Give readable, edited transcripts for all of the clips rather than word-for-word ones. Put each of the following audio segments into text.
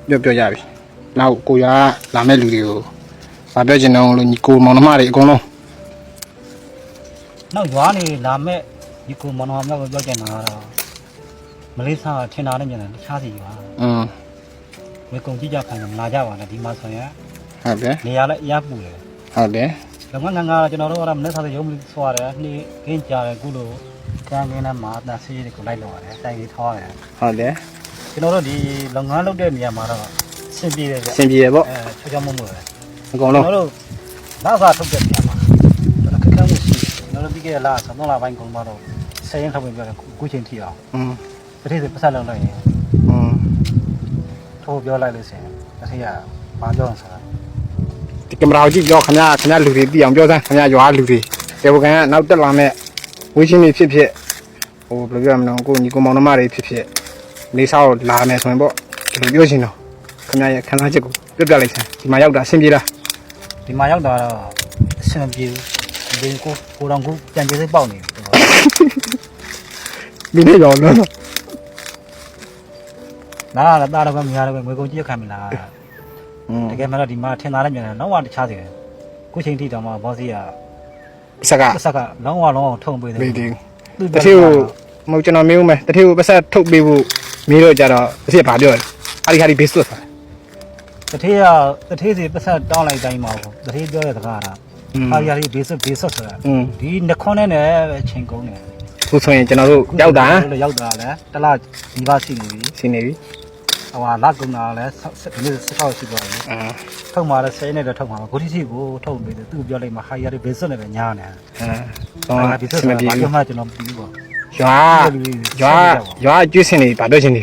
ပြောကြပြီနောက်ကိုရွာလာမဲ့လူတွေကိုဗာပြောချင်တော့လို့ညီကိုမောင်နှမတွေအကုန်လုံး နောက်ရွာနေလာမဲ့ဒီကိုမောင်နှမမျိုးပြောချင်တာကတော့မလေးစားထင်တာနဲ့မြန်တယ်တခြားစီရွာမေကုံကြည့်ကြခိုင်းတယ်မလာကြပါနဲ့ဒီမှာဆိုရင် ဟုတ်တယ် နေရာလည်းအရပူတယ် ဟုတ်တယ် လုံငန်းငါကျွန်တော်တို့ကတော့မနေ့စားရုံးဆွာတယ်နှီးခင်းကြတယ်ခုလိုကံကင်းနဲ့မှာအတန်ဆေးတွေကိုလိုက်လောက်ရတယ်တိုင်ကြီးထောင်းတယ် ဟုတ်တယ် ကျွန်တော်တို့ဒီလုံငန်းလုပ်တဲ့နေရာမှာတော့ဆင်ပြေတယ်ဗျ စင်ပြေပေါ့ ချောချောမုံမွေတယ် အကုန်လုံး ကျွန်တော်တို့လာစားထုတ်တဲ့နေရာမှာကျွန်တော်ခက်ခဲမှုရှိကျွန်တော်တို့ပြီးခဲ့တဲ့လ3လပိုင်းကုန်တော့ဆယ်ရင်ထုတ်ပြန်ပြတယ်ခုချိန်ထိအောင်တတိယပတ်ဆက်လောက်လိုက်ရင်ထိုးပြောလိုက်လို့ဆိုရင်တတိယဘာပြောဆိုတာ ဒီကင်မရာကိုကြည့်ပြောခင်ဗျာလူတွေသိအောင်ပြောစမ်းခင်ဗျာရွာလူတွေတေဘကန်ကနောက်တက်လာမဲ့ဝင်းချင်းတွေဖြစ်ဖြစ်ဟိုဘယ်လိုပြောမလဲကိုညီကိုမောင်နှမတွေဖြစ်ဖြစ်နေစားကိုလာမယ်ဆိုရင်ပေါ့ဒီလိုပြောချင်တော့ခင်ဗျာရဲ့ခန်းစားချက်ကိုပြပြလိုက်စမ်းဒီမှာရောက်တာအဆင်ပြေလား ဒီမှာရောက်တာတော့အဆင်ပြေဒီကိုတော်ကိုကြံကြဲစိတ်ပေါက်နေတယ် မိနေရောနော် နားတာတော့မရတော့ငွေကုန်ကြည့်ခံမလားတကယ်မှတော့ဒီမှာထင်သာတဲ့မြန်တယ်လုံးဝတခြားစီတယ်ခုချိန်ထိတောင်မှဘောစီက စက်က စက်ကလုံးဝထုံပေးတယ် မေးတယ်တတိယမဟုတ်ကျွန်တော်မေးဦးမယ်တတိယပတ်ဆက်ထုတ်ပေးဖို့မေးတော့ကြတော့တတိယဘာပြောလဲဟာဒီဘေးဆွတ်သွား တထေးစီပတ်ဆက်တောင်းလိုက်တိုင်းမှာပေါ့တထေးပြောတဲ့စကားကဟာရဘေးဆွတ်ဆိုတာဒီနှခွန်းနဲ့ချိန်ကုန်တယ် ခုဆိုရင်ကျွန်တော်တို့ရောက်တာ ရောက်တာလဲတလားဒီပါရှိနေပြီ ရှင်းနေပြီ ဟိုလာကုန်တာလဲဒီနေ့စကောက်ရှိသွားပြီထုတ်မှာလဲ10နဲ့တော့ထုတ်မှာဂိုတီစီကိုထုတ်ပေးတယ်သူပြောလိုက်မှာဟာရဘေးဆွတ်နဲ့ပဲညားနေတော့ ဘေးဆွတ်ဆိုတာဘာပြောမှကျွန်တော်မပြီးပါ ရွာကျွေးစင်နေဗာပြောချင်နေ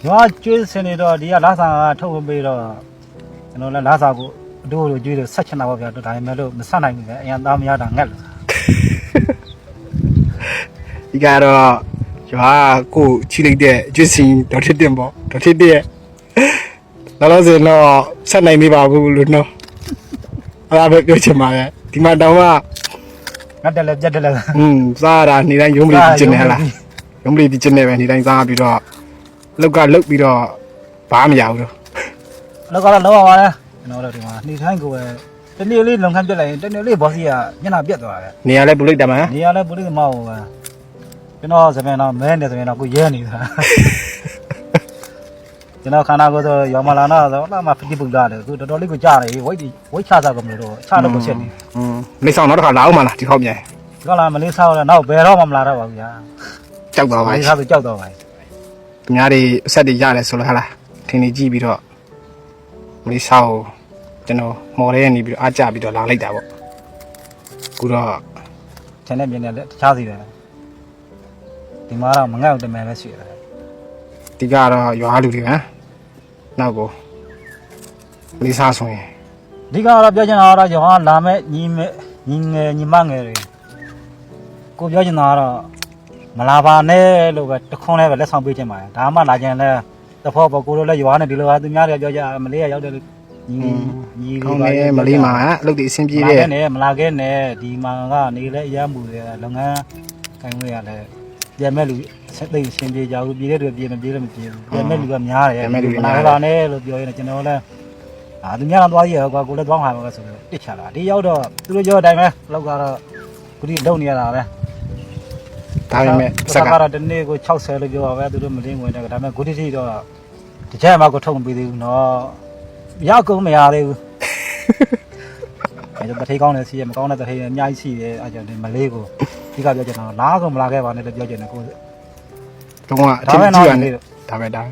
ရွာကျွေးစင်နေတော့ဒီကလာစာထုတ်ပေးတော့ကျွန်တော်လည်းလာစာကိုအတိုးလိုကျွေးလို့ဆက်ချင်တာပေါ့ဗျာဒါပေမဲ့လို့မဆက်နိုင်ဘူးပဲအရင်သားမရတာငက်လို့ ဒီကတော့ရွာကိုချီလိုက်တဲ့ကျွေးစင်ဒေါ်ထစ်တင်ပေါ့ဒေါ်ထစ်တဲ့လောလောဆယ်တော့ဆက်နိုင်နေပါဘူးလို့နော်အဲ့ဒါပဲပြောချင်ပါရဲ့ဒီမှာတောင်မှ ငတ်တယ်လဲပြတ်တယ်လဲ စားတာနေတိုင်းရုံးပလီပြင်းနေလားရုံးပလီပြင်းနေပဲနေတိုင်းစားပြီးတော့လုတ်ပြီးတော့ဘာမရဘူးတော့ လောက်ကတော့လောက်ပါလားကျွန်တော်တို့ဒီမှာနှိထိုင်းကိုပဲတနေ့လေးလုံခမ်းပြက်လိုက်ရင်တနေ့လေးဘောစီကညနာပြက်သွားတယ် နေရာလဲပူလိုက်တယ်မလား နေရာလဲပုလိသမားဟိုပဲကျွန်တော်စပင်တော့မဲနေစပင်တော့ကိုရဲနေတာကျွန်တော်ခန္ဓာကိုယ်ဆိုရောမလာနာဆိုလာမှဖတိပုလာတယ်သူတော်တော်လေးကိုကြားတယ်ဝိတ်ချစားကုန်လို့တော့ချတော့ကိုချက်နေ နေဆောင်တော့တစ်ခါလာအောင်မလားဒီခေါက်ပြန် ကလာမလေးစားတော့နောက်ဘယ်တော့မှမလာတော့ပါဘူးဗျာ ကြောက်သွားပါ မလေးစားဆိုကြောက်တော့ပါ သူများတွေအဆက်တွေရတယ်ဆိုလို့ဟာလားထင်နေကြည့်ပြီးတော့မလေးစားကိုကျွန်တော်မော်ရဲနေပြီးတော့အားကြပြီးတော့လာလိုက်တာပေါ့ခုတော့ ထင်နေမြင်နေလက်တခြားစီတယ်ဒီမှာတော့မငတ်တမယ်ပဲရှိတယ် ဒီကတော့ရွာလူတွေဟမ်နောက်ကိုမလေးစားဆိုရင် အဓိကတော့ပြောချင်တာကတော့ရောလာမဲ့ညီမငယ်တွေကိုပြောချင်တာကတော့မလာပါနဲ့လို့ပဲတခွန်းလေးပဲလက်ဆောင်ပေးချင်ပါတယ်ဒါမှလာကြရင်လဲတဖောပေါ်ကိုလိုလဲရွာနဲ့ဒီလိုဟာသူများတွေပြောကြမလေးရောက်တယ်ညီ ကောင်းတယ်မလေးမှာအလုပ်တွေအဆင်ပြေတယ် မလာခဲ့နဲ့ဒီမှာကနေလဲအရမ်းမှုတယ်လုပ်ငန်းကိုင်ဝဲရလဲပြန်မဲ့လူသိအဆင်ပြေကြဘူးပြေတဲ့တွေပြေမပြေလည်းမပြေဘူးပြန်မဲ့လူကများတယ်မလာပါနဲ့လို့ပြောရင်ကျွန်တော်လဲသူများတော့သွားရကွာကိုလည်းသွားမှာပဲဆိုတော့တစ်ချလာဒီရောက်တော့သူတို့ပြောတဲ့အတိုင်းပဲလောက်ကတော့ခုဒီလုံနေရတာပဲ ဒါပေမဲ့စ စ က် က် က ကတော့ဒီနေ့ကို60လို့ပြောပါပဲသူတို့မလင်းဝင်တယ်ဒါပေမဲ့ခုဒီတော့တကြက်မှကိုထုံမပေးသေးဘူးနော်ရောက်ကုန်မရသေးဘူးအဲဒါတထေးကောင်းတယ်စီးရမကောင်းတဲ့တထေးအများကြီးရှိတယ်အဲကြောင့်ဒီမလေးကိုဒီကပြောချင်တာလားကုန်မလာခဲ့ပါနဲ့လို့ပြောချင်တယ်ကို တော့အထင်ကြီးရတယ်ဒါပဲဒါ